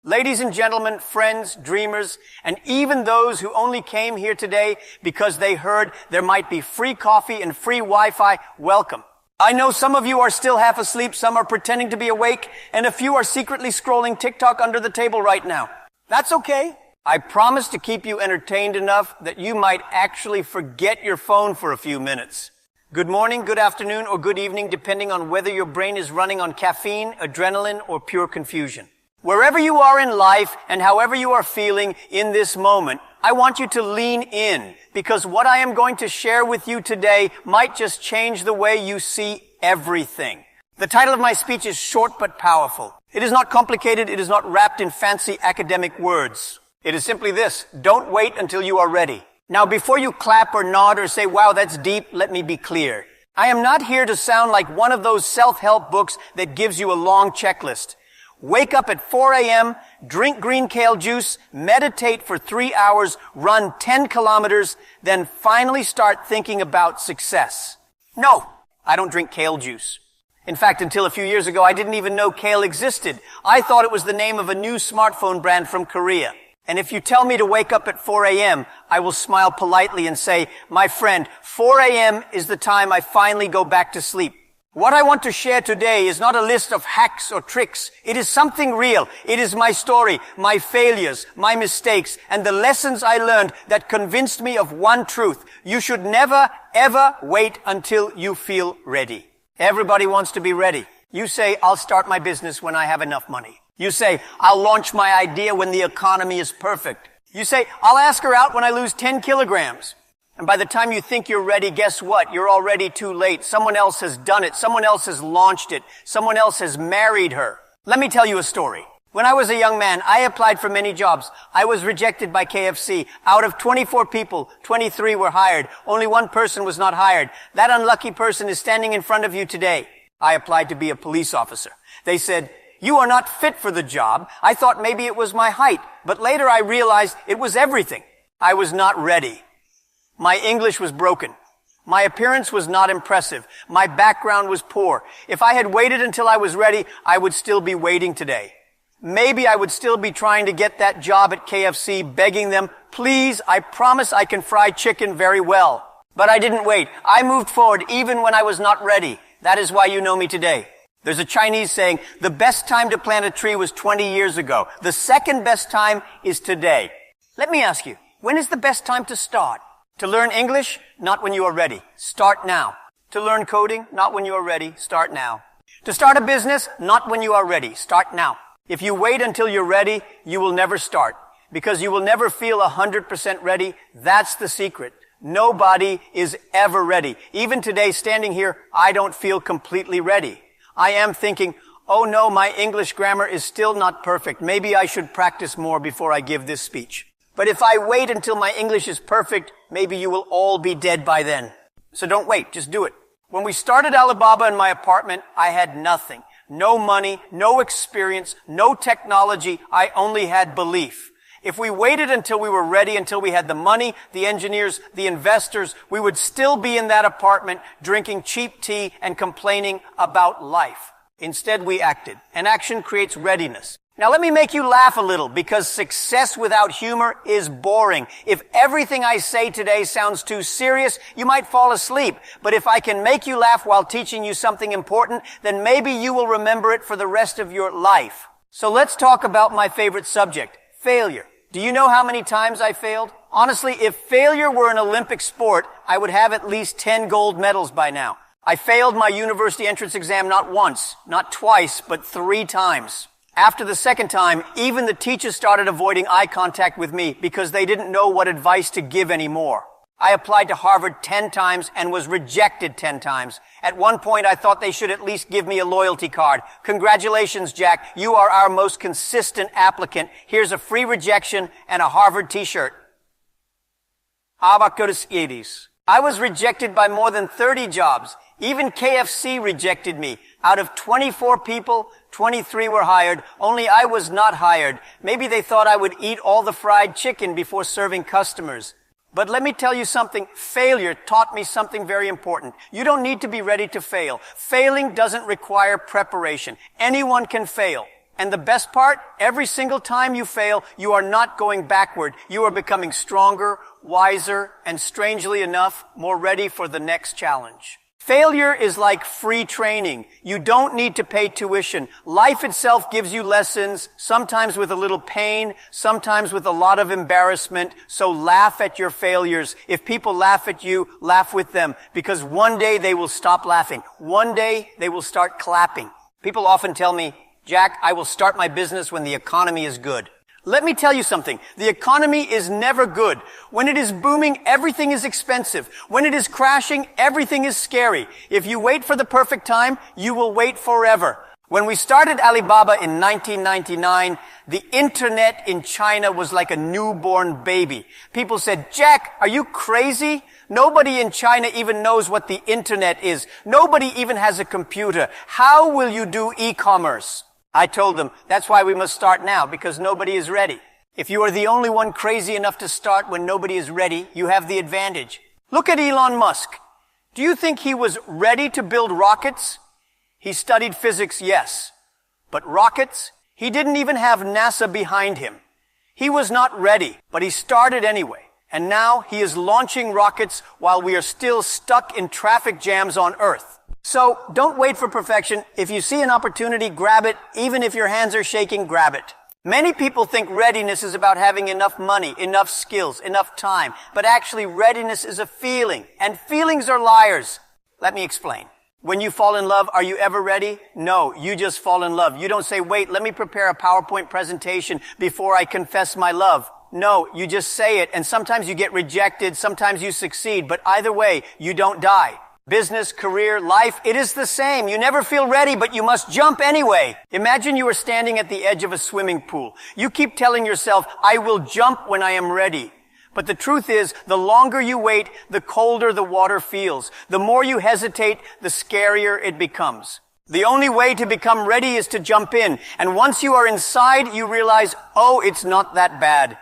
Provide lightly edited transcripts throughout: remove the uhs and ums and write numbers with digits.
Ladies and gentlemen, friends, dreamers, and even those who only came here today because they heard there might be free coffee and free Wi-Fi, welcome. I know some of you are still half asleep, some are pretending to be awake, and a few are secretly scrolling TikTok under the table right now. That's okay. I promise to keep you entertained enough that you might actually forget your phone for a few minutes. Good morning, good afternoon, or good evening, depending on whether your brain is running on caffeine, adrenaline, or pure confusion. Wherever you are in life and however you are feeling in this moment, I want you to lean in because what I am going to share with you today might just change the way you see everything. The title of my speech is short but powerful. It is not complicated. It is not wrapped in fancy academic words. It is simply this: don't wait until you are ready. Now, before you clap or nod or say, wow, that's deep, let me be clear. I am not here to sound like one of those self-help books that gives you a long checklist. Wake up at 4 a.m., drink green kale juice, meditate for 3 hours, run 10 kilometers, then finally start thinking about success. No, I don't drink kale juice. In fact, until a few years ago, I didn't even know kale existed. I thought it was the name of a new smartphone brand from Korea. And if you tell me to wake up at 4 a.m., I will smile politely and say, my friend, 4 a.m. is the time I finally go back to sleep. What I want to share today is not a list of hacks or tricks. It is something real. It is my story, my failures, my mistakes, and the lessons I learned that convinced me of one truth. You should never, ever wait until you feel ready. Everybody wants to be ready. You say, I'll start my business when I have enough money. You say, I'll launch my idea when the economy is perfect. You say, I'll ask her out when I lose 10 kilograms. And by the time you think you're ready, guess what? You're already too late. Someone else has done it. Someone else has launched it. Someone else has married her. Let me tell you a story. When I was a young man, I applied for many jobs. I was rejected by KFC. Out of 24 people, 23 were hired. Only one person was not hired. That unlucky person is standing in front of you today. I applied to be a police officer. They said, you are not fit for the job. I thought maybe it was my height, but later I realized it was everything. I was not ready. My English was broken. My appearance was not impressive. My background was poor. If I had waited until I was ready, I would still be waiting today. Maybe I would still be trying to get that job at KFC, begging them, please, I promise I can fry chicken very well. But I didn't wait. I moved forward even when I was not ready. That is why you know me today. There's a Chinese saying, the best time to plant a tree was 20 years ago. The second best time is today. Let me ask you, when is the best time to start? To learn English? Not when you are ready. Start now. To learn coding? Not when you are ready. Start now. To start a business? Not when you are ready. Start now. If you wait until you're ready, you will never start. Because you will never feel 100% ready. That's the secret. Nobody is ever ready. Even today, standing here, I don't feel completely ready. I am thinking, oh no, my English grammar is still not perfect. Maybe I should practice more before I give this speech. But if I wait until my English is perfect, maybe you will all be dead by then. So don't wait, just do it. When we started Alibaba in my apartment, I had nothing. No money, no experience, no technology. I only had belief. If we waited until we were ready, until we had the money, the engineers, the investors, we would still be in that apartment drinking cheap tea and complaining about life. Instead, we acted. And action creates readiness. Now let me make you laugh a little because success without humor is boring. If everything I say today sounds too serious, you might fall asleep. But if I can make you laugh while teaching you something important, then maybe you will remember it for the rest of your life. So let's talk about my favorite subject, failure. Do you know how many times I failed? Honestly, if failure were an Olympic sport, I would have at least 10 gold medals by now. I failed my university entrance exam not once, not twice, but 3 times. After the second time, even the teachers started avoiding eye contact with me because they didn't know what advice to give anymore. I applied to Harvard 10 times and was rejected 10 times. At one point, I thought they should at least give me a loyalty card. Congratulations, Jack. You are our most consistent applicant. Here's a free rejection and a Harvard t-shirt. I was rejected by more than 30 jobs. Even KFC rejected me. Out of 24 people, 23 were hired. Only I was not hired. Maybe they thought I would eat all the fried chicken before serving customers. But let me tell you something. Failure taught me something very important. You don't need to be ready to fail. Failing doesn't require preparation. Anyone can fail. And the best part, every single time you fail, you are not going backward. You are becoming stronger, wiser, and strangely enough, more ready for the next challenge. Failure is like free training. You don't need to pay tuition. Life itself gives you lessons, sometimes with a little pain, sometimes with a lot of embarrassment. So laugh at your failures. If people laugh at you, laugh with them, because one day they will stop laughing. One day they will start clapping. People often tell me, Jack, I will start my business when the economy is good. Let me tell you something. The economy is never good. When it is booming, everything is expensive. When it is crashing, everything is scary. If you wait for the perfect time, you will wait forever. When we started Alibaba in 1999, the internet in China was like a newborn baby. People said, Jack, are you crazy? Nobody in China even knows what the internet is. Nobody even has a computer. How will you do e-commerce? I told them, that's why we must start now, because nobody is ready. If you are the only one crazy enough to start when nobody is ready, you have the advantage. Look at Elon Musk. Do you think he was ready to build rockets? He studied physics, yes. But rockets? He didn't even have NASA behind him. He was not ready, but he started anyway. And now he is launching rockets while we are still stuck in traffic jams on Earth. So don't wait for perfection. If you see an opportunity, grab it. Even if your hands are shaking, grab it. Many people think readiness is about having enough money, enough skills, enough time. But actually, readiness is a feeling. And feelings are liars. Let me explain. When you fall in love, are you ever ready? No, you just fall in love. You don't say, wait, let me prepare a PowerPoint presentation before I confess my love. No, you just say it. And sometimes you get rejected. Sometimes you succeed. But either way, you don't die. Business, career, life, it is the same. You never feel ready, but you must jump anyway. Imagine you are standing at the edge of a swimming pool. You keep telling yourself, I will jump when I am ready. But the truth is, the longer you wait, the colder the water feels. The more you hesitate, the scarier it becomes. The only way to become ready is to jump in. And once you are inside, you realize, oh, it's not that bad.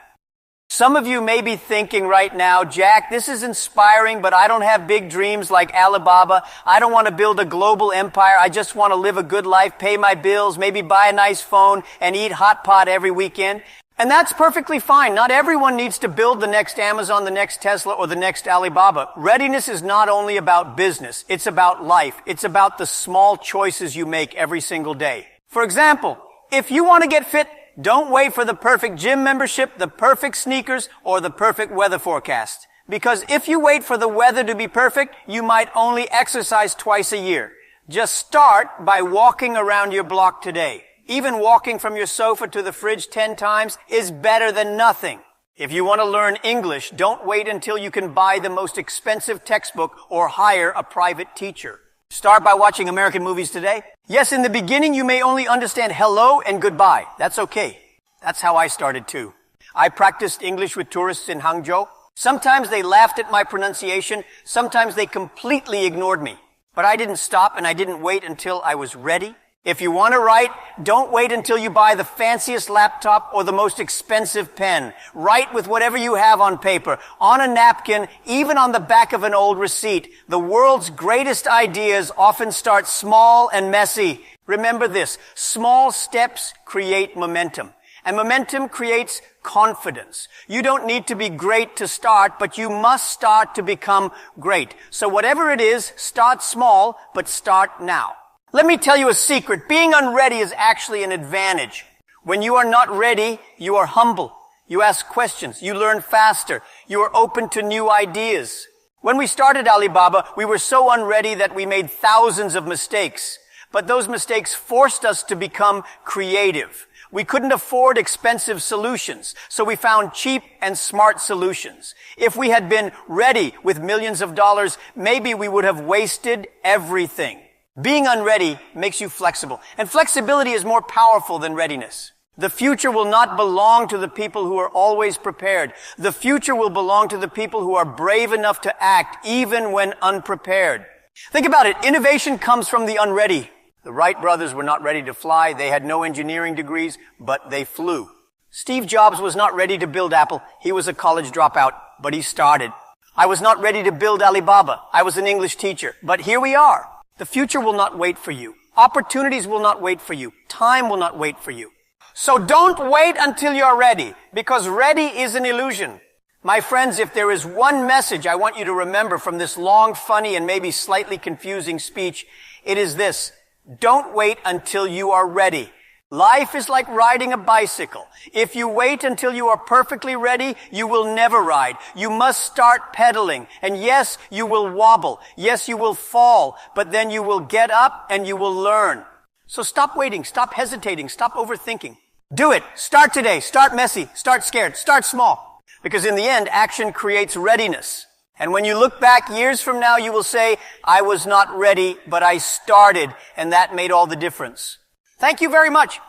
Some of you may be thinking right now, Jack, this is inspiring, but I don't have big dreams like Alibaba. I don't want to build a global empire. I just want to live a good life, pay my bills, maybe buy a nice phone, and eat hot pot every weekend. And that's perfectly fine. Not everyone needs to build the next Amazon, the next Tesla, or the next Alibaba. Readiness is not only about business. It's about life. It's about the small choices you make every single day. For example, if you want to get fit, don't wait for the perfect gym membership, the perfect sneakers, or the perfect weather forecast. Because if you wait for the weather to be perfect, you might only exercise twice a year. Just start by walking around your block today. Even walking from your sofa to the fridge 10 times is better than nothing. If you want to learn English, don't wait until you can buy the most expensive textbook or hire a private teacher. Start by watching American movies today. Yes, in the beginning you may only understand hello and goodbye. That's okay. That's how I started too. I practiced English with tourists in Hangzhou. Sometimes they laughed at my pronunciation. Sometimes they completely ignored me. But I didn't stop and I didn't wait until I was ready. If you want to write, don't wait until you buy the fanciest laptop or the most expensive pen. Write with whatever you have on paper, on a napkin, even on the back of an old receipt. The world's greatest ideas often start small and messy. Remember this, small steps create momentum. And momentum creates confidence. You don't need to be great to start, but you must start to become great. So whatever it is, start small, but start now. Let me tell you a secret. Being unready is actually an advantage. When you are not ready, you are humble. You ask questions. You learn faster. You are open to new ideas. When we started Alibaba, we were so unready that we made thousands of mistakes. But those mistakes forced us to become creative. We couldn't afford expensive solutions, so we found cheap and smart solutions. If we had been ready with millions of dollars, maybe we would have wasted everything. Being unready makes you flexible, and flexibility is more powerful than readiness. The future will not belong to the people who are always prepared. The future will belong to the people who are brave enough to act even when unprepared. Think about it. Innovation comes from the unready. The Wright brothers were not ready to fly. They had no engineering degrees, but they flew. Steve Jobs was not ready to build Apple. He was a college dropout, but he started. I was not ready to build Alibaba. I was an English teacher, but here we are. The future will not wait for you. Opportunities will not wait for you. Time will not wait for you. So don't wait until you're ready, because ready is an illusion. My friends, if there is one message I want you to remember from this long, funny, and maybe slightly confusing speech, it is this: don't wait until you are ready. Life is like riding a bicycle. If you wait until you are perfectly ready, you will never ride. You must start pedaling. And yes, you will wobble. Yes, you will fall. But then you will get up and you will learn. So stop waiting. Stop hesitating. Stop overthinking. Do it. Start today. Start messy. Start scared. Start small. Because in the end, action creates readiness. And when you look back years from now, you will say, I was not ready, but I started, and that made all the difference. Thank you very much.